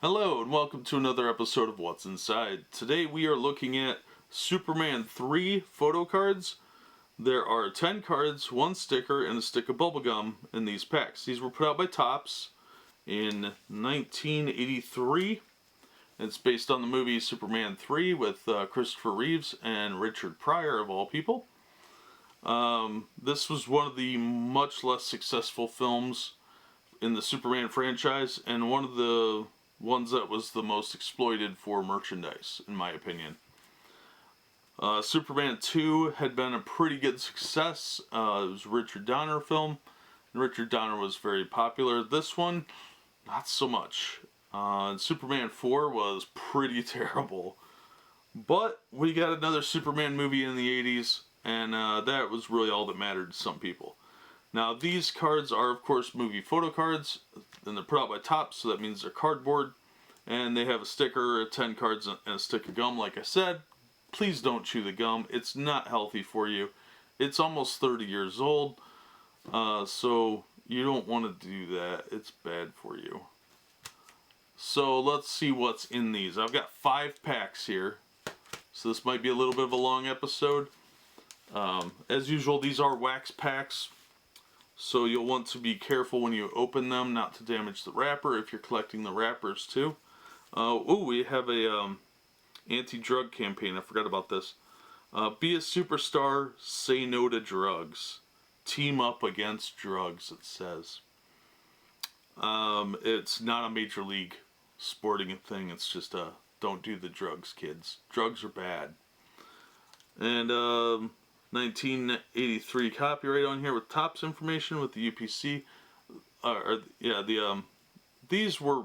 Hello and welcome to another episode of What's Inside. Today we are looking at Superman 3 photo cards. There are 10 cards, 1 sticker, and a stick of bubblegum in these packs. These were put out by Topps in 1983. It's based on the movie Superman 3 with Christopher Reeves and Richard Pryor of all people. This was one of the much less successful films in the Superman franchise, and one of the ones that was the most exploited for merchandise, in my opinion. Superman 2 had been a pretty good success. It was a Richard Donner film, and Richard Donner was very popular. This one, not so much. Superman 4 was pretty terrible. But we got another Superman movie in the 80s, and that was really all that mattered to some people. Now, these cards are, of course, movie photo cards, and they're put out by Topps, so that means they're cardboard, and they have a sticker, 10 cards, and a stick of gum, like I said. Please don't chew the gum. It's not healthy for you. It's almost 30 years old, so you don't want to do that. It's bad for you. So let's see what's in these. I've got 5 packs here, so this might be a little bit of a long episode. As usual, these are wax packs, so you'll want to be careful when you open them not to damage the wrapper if you're collecting the wrappers too. We have a anti-drug campaign. I forgot about this. Be a superstar, say no to drugs. Team up against drugs, it says. It's not a major league sporting thing. It's just don't do the drugs, kids. Drugs are bad. And 1983 copyright on here with Topps information with the UPC. These were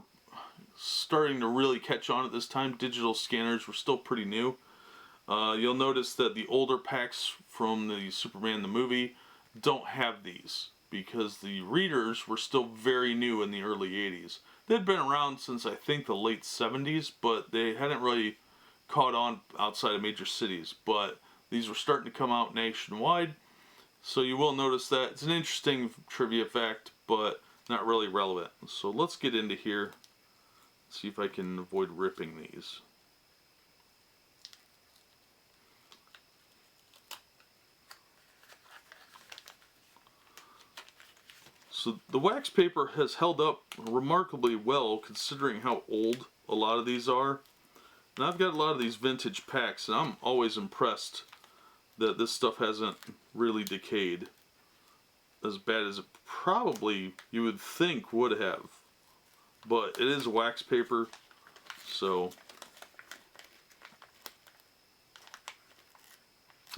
starting to really catch on at this time. Digital scanners were still pretty new. You'll notice that the older packs from the Superman the movie don't have these because the readers were still very new in the early 80s. They'd been around since I think the late 70s, but they hadn't really caught on outside of major cities. But these were starting to come out nationwide, so you will notice that. It's an interesting trivia fact, but not really relevant. So let's get into here, see if I can avoid ripping these. So the wax paper has held up remarkably well considering how old a lot of these are. And I've got a lot of these vintage packs, and I'm always impressed that this stuff hasn't really decayed as bad as it probably you would think would have. But it is wax paper, so...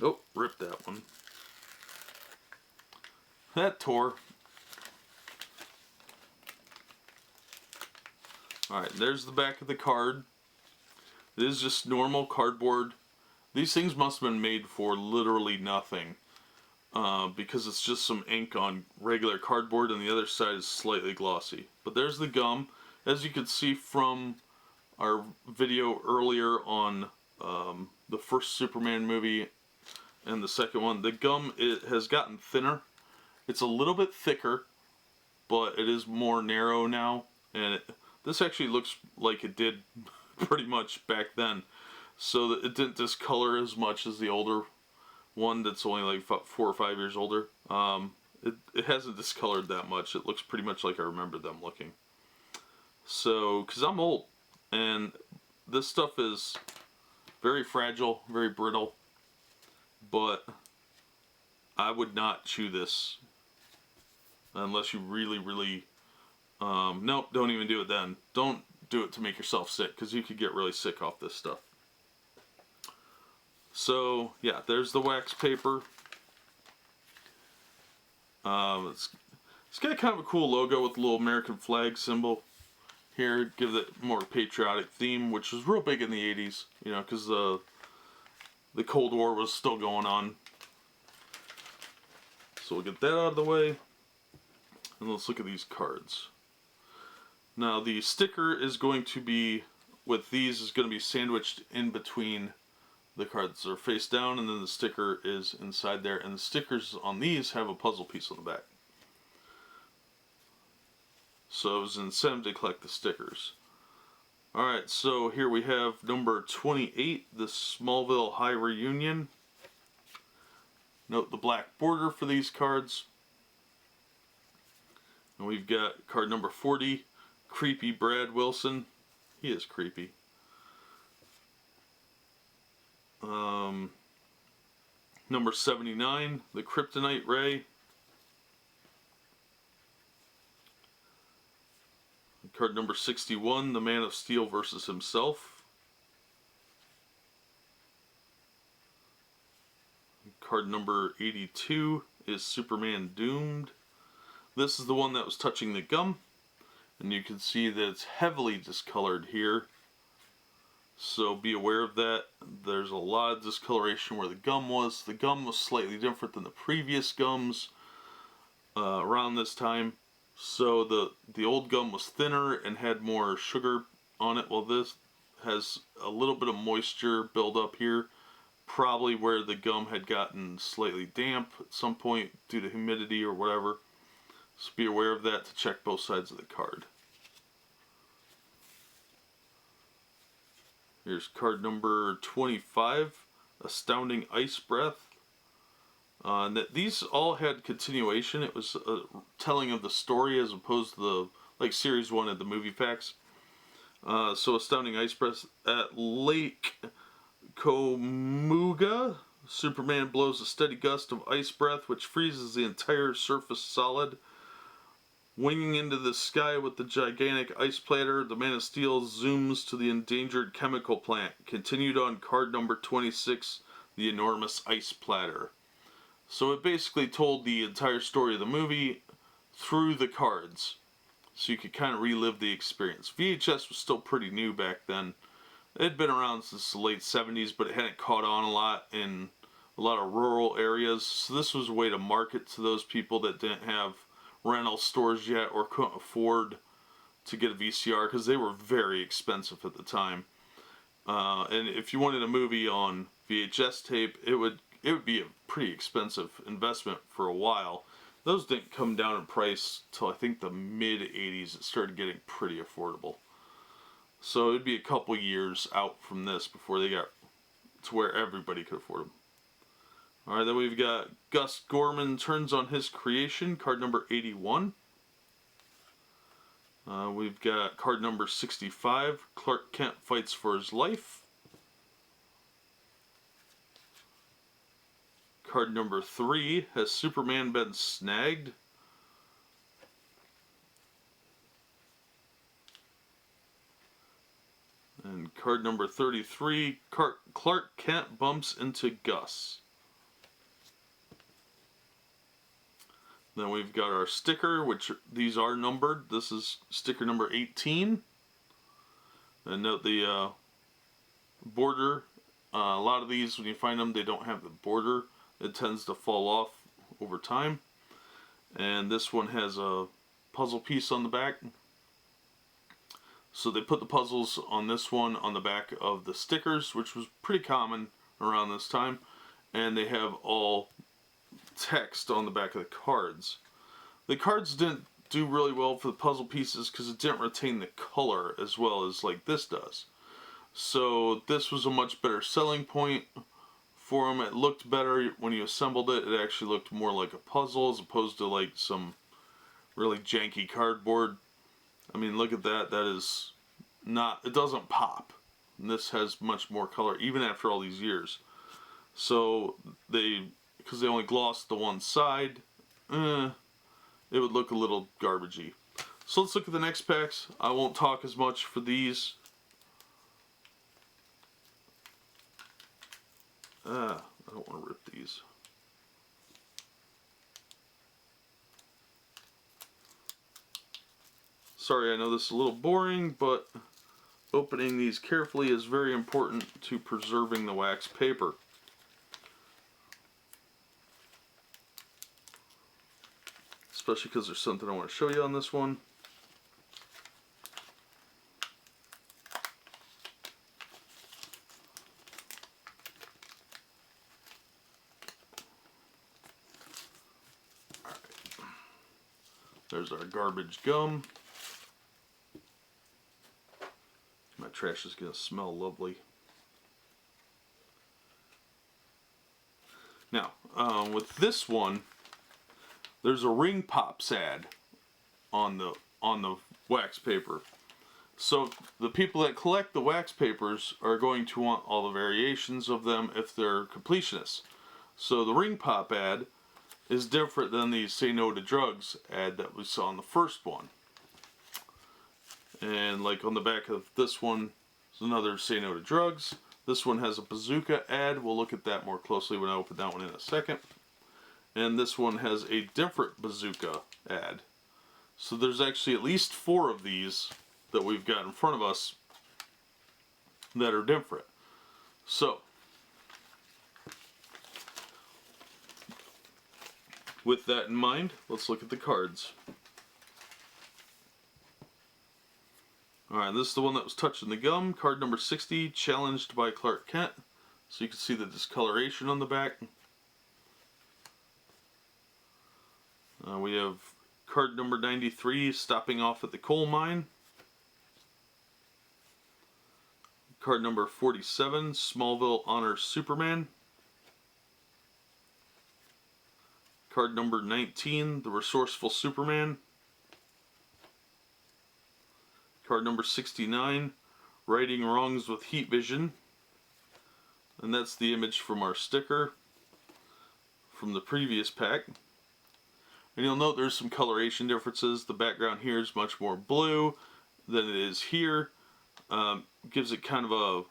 Oh, ripped that one. That tore. Alright, there's the back of the card. It is just normal cardboard. These things must have been made for literally nothing, because it's just some ink on regular cardboard and the other side is slightly glossy. But there's the gum. As you can see from our video earlier on the first Superman movie and the second one, the gum has gotten thinner. It's a little bit thicker, but it is more narrow now, and this actually looks like it did pretty much back then. So that it didn't discolor as much as the older one that's only like 4 or 5 years older. It hasn't discolored that much. It looks pretty much like I remember them looking. So, because I'm old, and this stuff is very fragile, very brittle, but I would not chew this unless you really, nope, don't even do it then. Don't do it to make yourself sick, because you could get really sick off this stuff. So, yeah, there's the wax paper. It's got kind of a cool logo with the little American flag symbol here. Give it more patriotic theme, which was real big in the 80s, you know, because the Cold War was still going on. So we'll get that out of the way. And let's look at these cards. Now, the sticker is going to be, with these, is going to be sandwiched in between the cards. Are face down, and then the sticker is inside there, and the stickers on these have a puzzle piece on the back. So it was an incentive to collect the stickers. Alright, so here we have number 28, the Smallville High Reunion. Note the black border for these cards. And we've got card number 40, Creepy Brad Wilson. He is creepy. Number 79, the Kryptonite Ray. Card number 61, the Man of Steel versus himself. Card number 82 is Superman Doomed. This is the one that was touching the gum. And you can see that it's heavily discolored here. So be aware of that. There's a lot of discoloration where the gum was. The gum was slightly different than the previous gums around this time. So the old gum was thinner and had more sugar on it, while this has a little bit of moisture buildup here. Probably where the gum had gotten slightly damp at some point due to humidity or whatever. So be aware of that to check both sides of the card. Here's card number 25, Astounding Ice Breath. These all had continuation. It was a telling of the story as opposed to the, like, series 1 of the movie facts. So Astounding Ice Breath at Lake Komuga. Superman blows a steady gust of ice breath which freezes the entire surface solid. Winging into the sky with the gigantic ice platter, the Man of Steel zooms to the endangered chemical plant. Continued on card number 26, the enormous ice platter. So it basically told the entire story of the movie through the cards. So you could kind of relive the experience. VHS was still pretty new back then. It had been around since the late 70s, but it hadn't caught on a lot in a lot of rural areas. So this was a way to market to those people that didn't have rental stores yet or couldn't afford to get a VCR because they were very expensive at the time. And if you wanted a movie on VHS tape, it would be a pretty expensive investment for a while. Those didn't come down in price till I think the mid 80s. It started getting pretty affordable. So it'd be a couple years out from this before they got to where everybody could afford them. Alright, then we've got Gus Gorman turns on his creation, card number 81. We've got card number 65, Clark Kent fights for his life. Card number 3, has Superman been snagged? And card number 33, Clark Kent bumps into Gus. Then we've got our sticker, which these are numbered. This is sticker number 18. And note the border. A lot of these, when you find them, they don't have the border. It tends to fall off over time. And this one has a puzzle piece on the back. So they put the puzzles on this one on the back of the stickers, which was pretty common around this time. And they have all text on the back of the cards. The cards didn't do really well for the puzzle pieces because it didn't retain the color as well as like this does. So this was a much better selling point for them. It looked better when you assembled it. It actually looked more like a puzzle as opposed to like some really janky cardboard. I mean, look at that. That is not, it doesn't pop. And this has much more color even after all these years. So because they only glossed the one side, it would look a little garbagey. So let's look at the next packs. I won't talk as much for these. I don't want to rip these. Sorry, I know this is a little boring, but opening these carefully is very important to preserving the wax paper. Especially because there's something I want to show you on this one. Alright. There's our garbage gum. My trash is going to smell lovely. Now, with this one, there's a Ring Pops ad on the wax paper. So the people that collect the wax papers are going to want all the variations of them if they're completionists. So the Ring Pop ad is different than the Say No to Drugs ad that we saw in the first one. And like on the back of this one is another Say No to Drugs. This one has a bazooka ad. We'll look at that more closely when I open that one in a second. And this one has a different bazooka ad. So there's actually at least 4 of these that we've got in front of us that are different. So, with that in mind, let's look at the cards. Alright, this is the one that was touching the gum. Card number 60, challenged by Clark Kent. So you can see the discoloration on the back. We have card number 93, stopping off at the coal mine. Card number 47, Smallville honors Superman. Card number 19, the resourceful Superman. Card number 69, righting wrongs with heat vision. And that's the image from our sticker from the previous pack. And you'll note there's some coloration differences. The background here is much more blue than it is here. Gives it kind of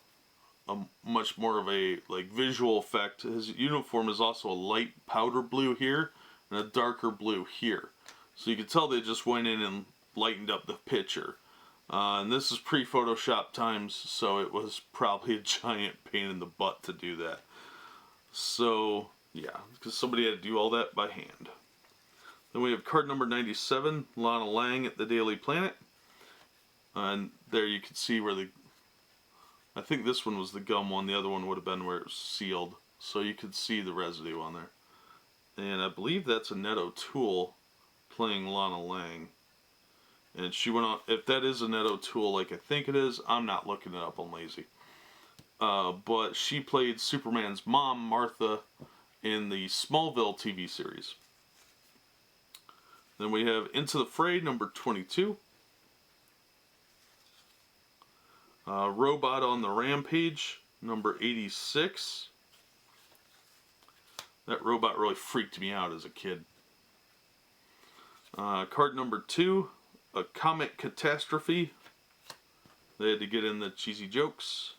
a much more of a like visual effect. His uniform is also a light powder blue here and a darker blue here. So you can tell they just went in and lightened up the picture. And this is pre-Photoshop times, so it was probably a giant pain in the butt to do that. So, yeah, because somebody had to do all that by hand. Then we have card number 97, Lana Lang at the Daily Planet. And there you can see where I think this one was the gum one, the other one would have been where it was sealed. So you could see the residue on there. And I believe that's Annette O'Toole playing Lana Lang. And she went on, if that is Annette O'Toole like I think it is, I'm not looking it up, I'm lazy. But she played Superman's mom, Martha, in the Smallville TV series. Then we have Into the Fray, number 22. Robot on the Rampage, number 86. That robot really freaked me out as a kid. Card number 2. A Comic Catastrophe. They had to get in the cheesy jokes.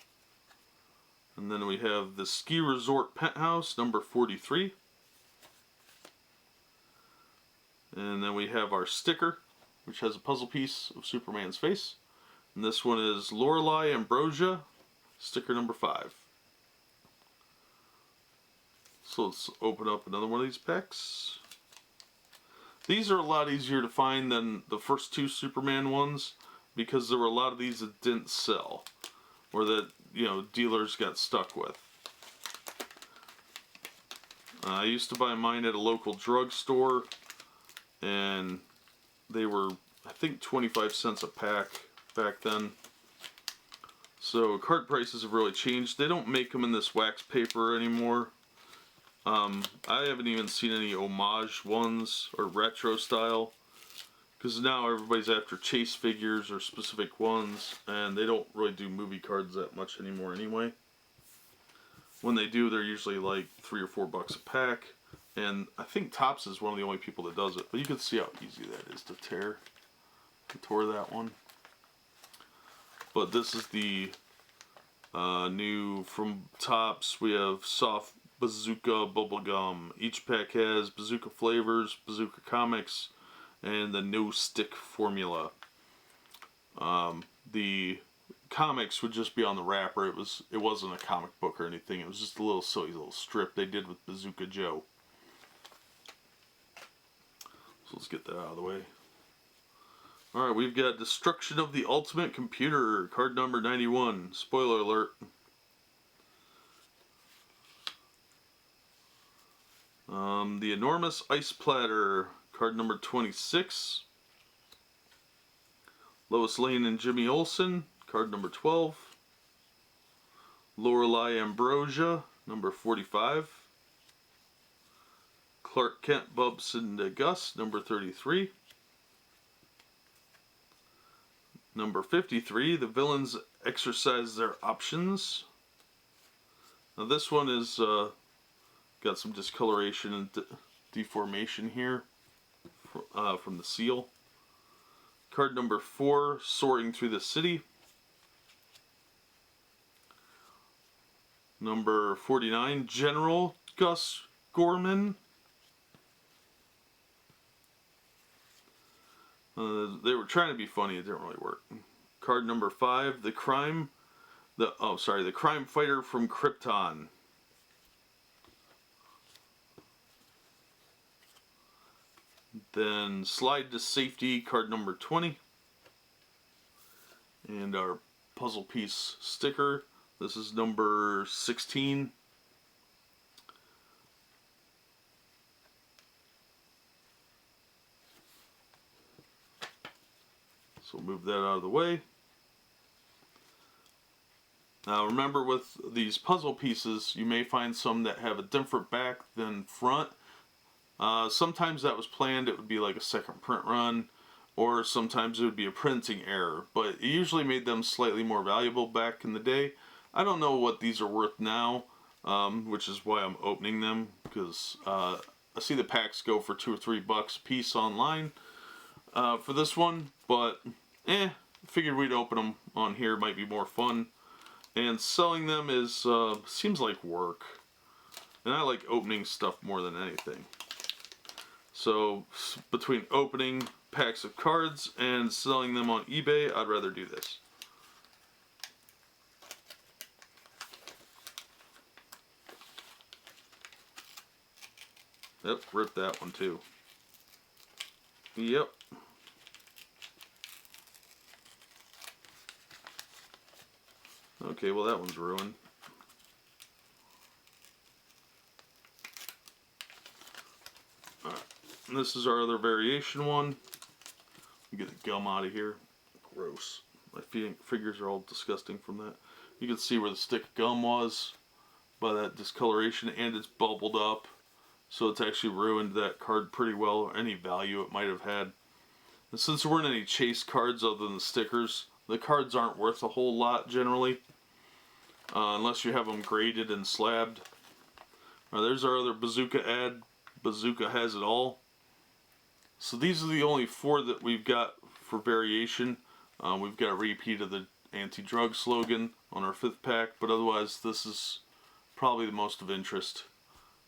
And then we have the Ski Resort Penthouse, number 43. And then we have our sticker, which has a puzzle piece of Superman's face. And this one is Lorelei Ambrosia, sticker number 5. So let's open up another one of these packs. These are a lot easier to find than the first 2 Superman ones because there were a lot of these that didn't sell or that, you know, dealers got stuck with. I used to buy mine at a local drugstore and they were, I think, 25 cents a pack back then. So card prices have really changed. They don't make them in this wax paper anymore. I haven't even seen any homage ones or retro style because now everybody's after chase figures or specific ones and they don't really do movie cards that much anymore anyway. When they do, they're usually like $3 or $4 a pack, and I think Topps is one of the only people that does it, but you can see how easy that is to tear. I tore that one. But this is the new from Topps. We have soft Bazooka Bubblegum. Each pack has Bazooka flavors, Bazooka comics, and the no stick formula. The comics would just be on the wrapper. It wasn't a comic book or anything. It was just a little silly little strip they did with Bazooka Joe. So let's get that out of the way. Alright, we've got Destruction of the Ultimate Computer, card number 91. Spoiler alert. The Enormous Ice Platter, card number 26. Lois Lane and Jimmy Olsen, Card number 12. Lorelei Ambrosia, number 45. Clark Kent bumps into Gus, number 33. Number 53, the villains exercise their options. Now this one is got some discoloration and deformation here from the seal. Card number 4, Soaring Through the City. Number 49, General Gus Gorman. They were trying to be funny, it didn't really work. Card number 5, the crime fighter from Krypton. Then Slide to Safety, card number 20. And our puzzle piece sticker. This is number 16. So we'll move that out of the way. Now remember, with these puzzle pieces, you may find some that have a different back than front. Sometimes that was planned, it would be like a second print run, or sometimes it would be a printing error, but it usually made them slightly more valuable back in the day. I don't know what these are worth now, which is why I'm opening them, because I see the packs go for $2 or $3 a piece online for this one, but figured we'd open them on here, might be more fun. And selling them is seems like work, and I like opening stuff more than anything. So between opening packs of cards and selling them on eBay, I'd rather do this. Yep, rip that one too. Yep. Okay, well that one's ruined. Alright, and this is our other variation one. Get the gum out of here. Gross. My fingers are all disgusting from that. You can see where the stick of gum was by that discoloration, and it's bubbled up. So it's actually ruined that card pretty well, or any value it might have had. And since there weren't any chase cards other than the stickers, the cards aren't worth a whole lot generally. Unless you have them graded and slabbed. There's our other Bazooka ad. Bazooka has it all. So these are the only 4 that we've got for variation. We've got a repeat of the anti-drug slogan on our 5th pack, but otherwise this is probably the most of interest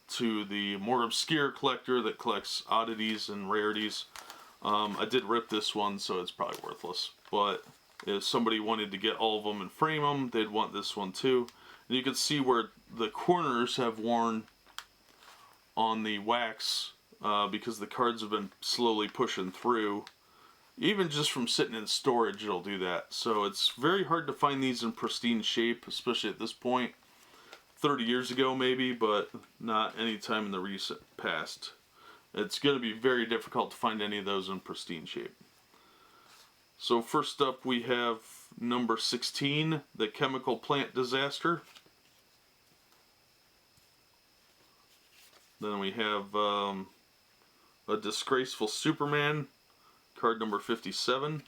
to the more obscure collector that collects oddities and rarities. I did rip this one, so it's probably worthless, but if somebody wanted to get all of them and frame them, they'd want this one too. And you can see where the corners have worn on the wax because the cards have been slowly pushing through. Even just from sitting in storage, it'll do that. So it's very hard to find these in pristine shape, especially at this point. 30 years ago maybe, but not any time in the recent past. It's going to be very difficult to find any of those in pristine shape. So first up we have number 16, the chemical plant disaster. Then we have a disgraceful Superman, card number 57.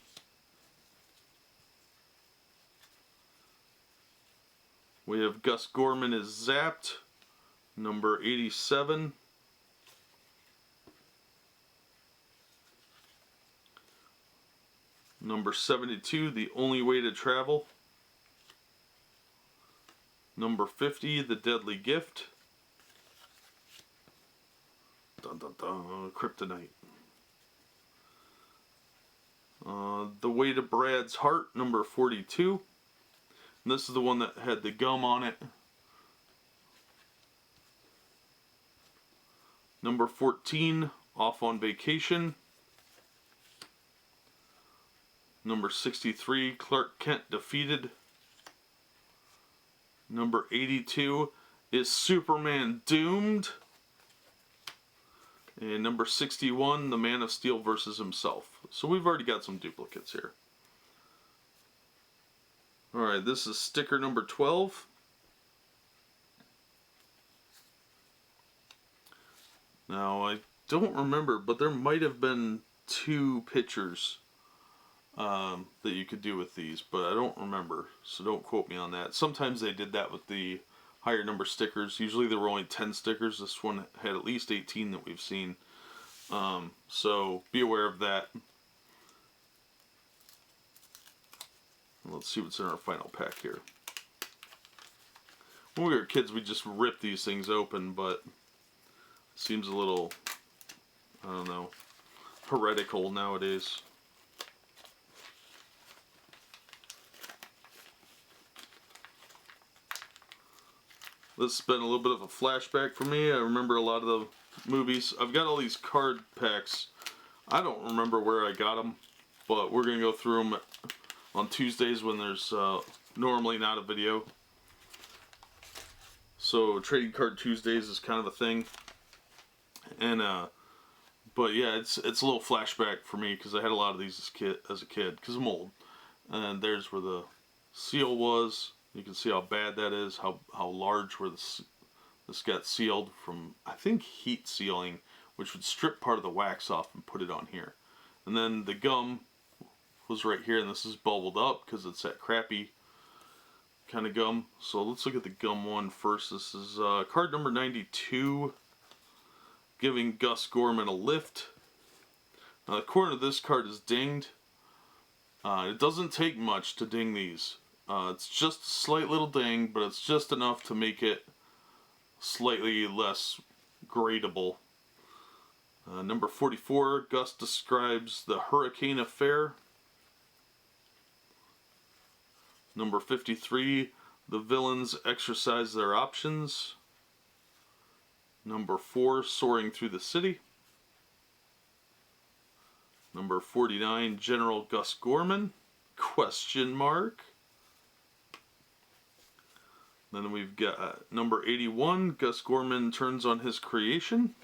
We have Gus Gorman is zapped, number 87. Number 72, The Only Way to Travel. Number 50, The Deadly Gift. Dun dun dun, Kryptonite. The Way to Brad's Heart, number 42. And this is the one that had the gum on it. Number 14, Off on Vacation. Number 63, Clark Kent Defeated. Number 82, Is Superman Doomed? And number 61, The Man of Steel versus Himself. So we've already got some duplicates here. Alright, this is sticker number 12. Now, I don't remember, but there might have been 2 pictures that you could do with these, but I don't remember, so don't quote me on that. Sometimes they did that with the higher number stickers. Usually there were only 10 stickers. This one had at least 18 that we've seen. So be aware of that. Let's see what's in our final pack here. When we were kids, we just ripped these things open, but it seems a little, I don't know, heretical nowadays. This has been a little bit of a flashback for me. I remember a lot of the movies. I've got all these card packs. I don't remember where I got them, but we're going to go through them on Tuesdays when there's normally not a video. So Trading Card Tuesdays is kind of a thing. And but yeah, it's a little flashback for me because I had a lot of these as a kid because I'm old. And there's where the seal was. You can see how bad that is, how large where this got sealed from, I think, heat sealing, which would strip part of the wax off and put it on here. And then the gum was right here, and this is bubbled up because it's that crappy kind of gum. So let's look at the gum one first. This is card number 92, giving Gus Gorman a lift. Now the corner of this card is dinged. It doesn't take much to ding these. It's just a slight little ding, but it's just enough to make it slightly less gradable. Number 44, Gus describes the hurricane affair. Number 53, the villains exercise their options. Number 4, soaring through the city. Number 49, General Gus Gorman, question mark. Then we've got number 81, Gus Gorman turns on his creation.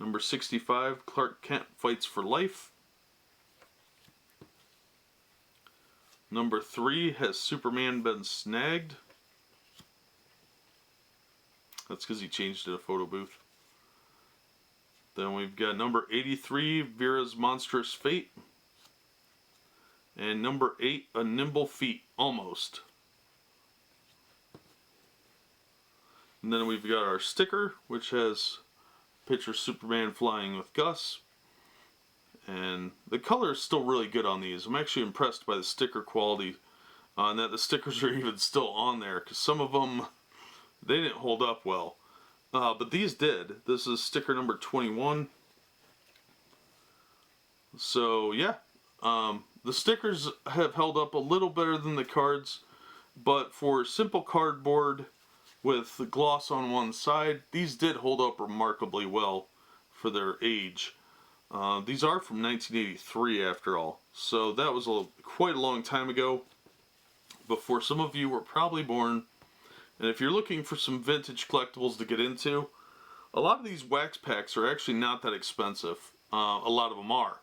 Number 65, Clark Kent fights for life. Number 3, has Superman been snagged? That's because he changed it a photo booth. Then we've got number 83, Vera's monstrous fate. And number 8, a nimble feat, almost. And then we've got our sticker, which has picture Superman flying with Gus. And the color is still really good on these. I'm actually impressed by the sticker quality, and that the stickers are even still on there, because some of them, they didn't hold up well. But these did. This is sticker number 21. So yeah, the stickers have held up a little better than the cards, but for simple cardboard with the gloss on one side, these did hold up remarkably well for their age. These are from 1983 after all, so that was quite a long time ago, before some of you were probably born. And if you're looking for some vintage collectibles to get into, a lot of these wax packs are actually not that expensive. A lot of them are.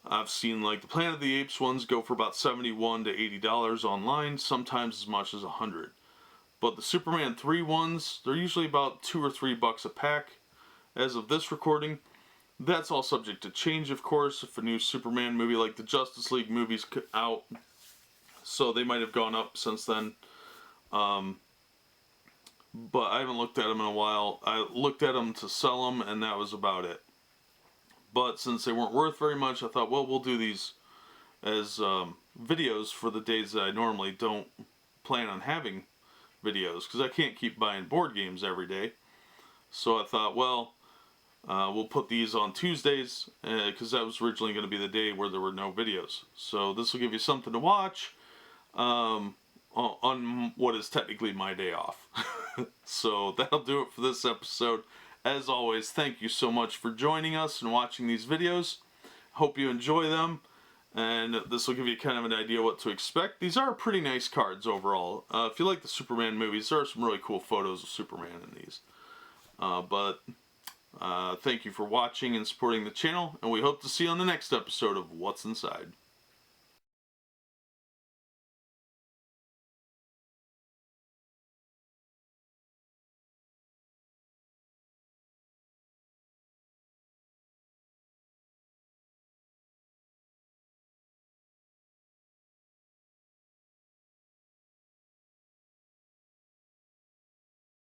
I've seen like the Planet of the Apes ones go for about $71 to $80 online, sometimes as much as $100. But the Superman 3 ones, they're usually about $2 or $3 a pack. As of this recording, that's all subject to change, of course, if a new Superman movie like the Justice League movie's out. So they might have gone up since then. But I haven't looked at them in a while. I looked at them to sell them, and that was about it. But since they weren't worth very much, I thought, well, we'll do these as videos for the days that I normally don't plan on having videos, because I can't keep buying board games every day. So I thought, well, we'll put these on Tuesdays, because that was originally going to be the day where there were no videos. So this will give you something to watch on what is technically my day off. So that'll do it for this episode. As always, thank you so much for joining us and watching these videos. Hope you enjoy them, and this will give you kind of an idea what to expect. These are pretty nice cards overall. If you like the Superman movies, there are some really cool photos of Superman in these. Thank you for watching and supporting the channel, and we hope to see you on the next episode of What's Inside.